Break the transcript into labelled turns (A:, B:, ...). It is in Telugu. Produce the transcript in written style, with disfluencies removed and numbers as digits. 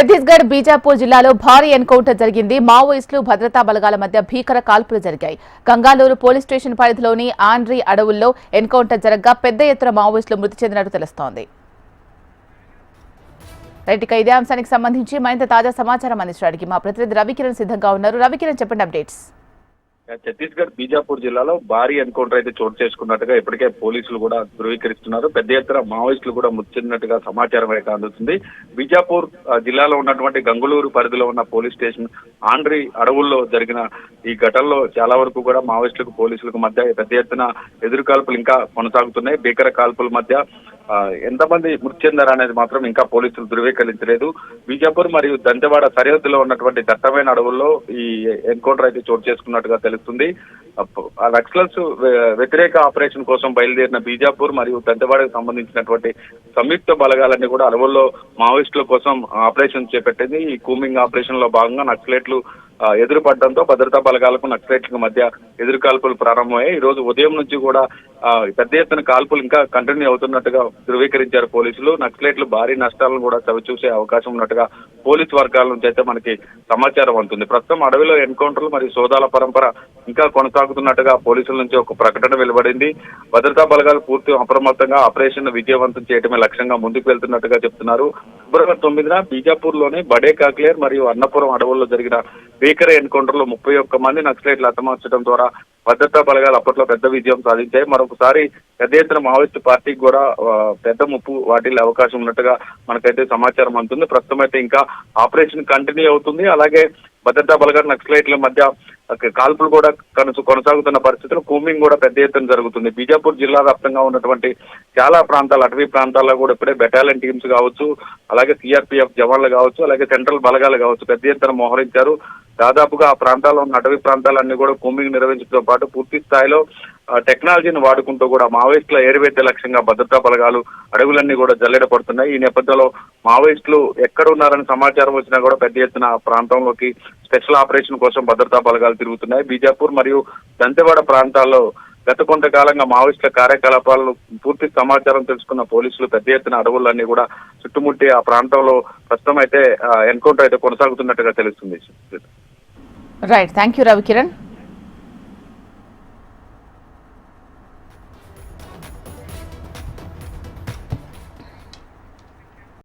A: ఛత్తీస్గఢ్ బీజాపూర్ జిల్లాలో భారీ ఎన్కౌంటర్ జరిగింది. మావోయిస్టులు భద్రతా బలగాల మధ్య భీకర కాల్పులు జరిగాయి. గంగాలూరు పోలీస్ స్టేషన్ పరిధిలోని ఆండ్రీ అడవుల్లో ఎన్కౌంటర్ జరగగా పెద్ద ఎత్తున మావోయిస్టులు మృతి చెందినట్టు తెలుస్తోంది. రైట్, ఇదే అంశానికి సంబంధించి మరింత తాజా సమాచారం అందించడానికి మా ప్రతినిధి రవికిరణ్ సిద్ధంగా ఉన్నారు. రవికిరణ్, చెప్పండి అప్డేట్స్.
B: ఛత్తీస్గఢ్ బీజాపూర్ జిల్లాలో భారీ ఎన్కౌంటర్ అయితే చోటు చేసుకున్నట్టుగా ఇప్పటికే పోలీసులు కూడా ధృవీకరిస్తున్నారు. పెద్ద ఎత్తున మావోయిస్టులు కూడా మృతి చెందినట్టుగా సమాచారం అయితే అందుతుంది. బీజాపూర్ జిల్లాలో ఉన్నటువంటి గంగులూరు పరిధిలో ఉన్న పోలీస్ స్టేషన్ ఆండ్రీ అడవుల్లో జరిగిన ఈ ఘటనలో చాలా వరకు కూడా మావోయిస్టులకు పోలీసులకు మధ్య పెద్ద ఎత్తున ఎదురు కాల్పులు ఇంకా కొనసాగుతున్నాయి. భీకర కాల్పుల మధ్య ఎంతమంది మృతి చెందారు అనేది మాత్రం ఇంకా పోలీసులు ధృవీకరించలేదు. బీజాపూర్ మరియు దంతెవాడ సరిహద్దులో ఉన్నటువంటి దట్టమైన అడవుల్లో ఈ ఎన్కౌంటర్ అయితే చోటు చేసుకున్నట్టుగా తెలుస్తుంది. నక్సలర్స్ వ్యతిరేక ఆపరేషన్ కోసం బయలుదేరిన బీజాపూర్ మరియు దంతెవాడకు సంబంధించినటువంటి సంయుక్త బలగాలన్నీ కూడా అడవుల్లో మావోయిస్టుల కోసం ఆపరేషన్ చేపట్టింది. ఈ కూమింగ్ ఆపరేషన్ లో భాగంగా నక్సలైట్లు ఎదురుపడడంతో భద్రతా బలగాలకు నక్సలైట్లకు మధ్య ఎదురు కాల్పులు ప్రారంభమయ్యాయి. ఈ రోజు ఉదయం నుంచి కూడా పెద్ద ఎత్తున కాల్పులు ఇంకా కంటిన్యూ అవుతున్నట్టుగా ధృవీకరించారు పోలీసులు. నక్సలైట్లు భారీ నష్టాలను కూడా చవిచూసే అవకాశం ఉన్నట్టుగా పోలీస్ వర్గాల నుంచి అయితే మనకి సమాచారం అందుతుంది. ప్రస్తుతం అడవిలో ఎన్కౌంటర్లు మరియు సోదాల పరంపర ఇంకా కొనసాగుతున్నట్టుగా పోలీసుల నుంచి ఒక ప్రకటన వెలువడింది. భద్రతా బలగాలు పూర్తి అప్రమత్తంగా ఆపరేషన్ విజయవంతం చేయడమే లక్ష్యంగా ముందుకు వెళ్తున్నట్టుగా చెప్తున్నారు. ఫిబ్రవరి 9న బీజాపూర్ లోని బడే కాక్లేర్ మరియు అన్నపురం అడవుల్లో జరిగిన భీకర ఎన్కౌంటర్ లో 31 మంది నక్సలైట్లు హతమార్చడం ద్వారా భద్రతా బలగాలు అప్పట్లో పెద్ద విజయం సాధించాయి. మరొకసారి పెద్ద ఎత్తున మావోయిస్టు పార్టీకి కూడా పెద్ద ముప్పు వాటిల్లే అవకాశం ఉన్నట్టుగా మనకైతే సమాచారం అందుతుంది. ప్రస్తుతం అయితే ఇంకా ఆపరేషన్ కంటిన్యూ అవుతుంది. అలాగే భద్రతా బలగాలు నక్సలైట్ల మధ్య కాల్పులు కూడా కొనసాగుతున్న పరిస్థితులు కూమింగ్ కూడా పెద్ద ఎత్తున జరుగుతుంది. బీజాపూర్ జిల్లా వ్యాప్తంగా ఉన్నటువంటి చాలా ప్రాంతాలు, అటవీ ప్రాంతాల్లో కూడా ఇప్పుడే బెటాలియన్ టీమ్స్ కావచ్చు, అలాగే సిఆర్పీఎఫ్ జవాన్లు కావచ్చు, అలాగే సెంట్రల్ బలగాలు కావచ్చు పెద్ద ఎత్తున మోహరించారు. దాదాపుగా ఆ ప్రాంతాల్లో ఉన్న అటవీ ప్రాంతాలన్నీ కూడా కూమింగ్ నిర్వహించడంతో పాటు పూర్తి స్థాయిలో టెక్నాలజీని వాడుకుంటూ కూడా మావోయిస్టుల ఏరివేత లక్ష్యంగా భద్రతా బలగాలు అడవులన్నీ కూడా జల్లెడ పడుతున్నాయి. ఈ నేపథ్యంలో మావోయిస్టులు ఎక్కడ ఉన్నారని సమాచారం వచ్చినా కూడా పెద్ద ఎత్తున ప్రాంతంలోకి స్పెషల్ ఆపరేషన్ కోసం భద్రతా బలగాలు తిరుగుతున్నాయి. బీజాపూర్ మరియు దంతెవాడ ప్రాంతాల్లో గత కొంతకాలంగా మావోయిస్టుల కార్యకలాపాలను పూర్తి సమాచారం తెలుసుకున్న పోలీసులు పెద్ద ఎత్తున అడవులన్నీ కూడా చుట్టుముట్టి ఆ ప్రాంతంలో ప్రస్తుతం అయితే ఎన్కౌంటర్ అయితే కొనసాగుతున్నట్టుగా తెలుస్తుంది.
A: Right, thank you Ravikiran.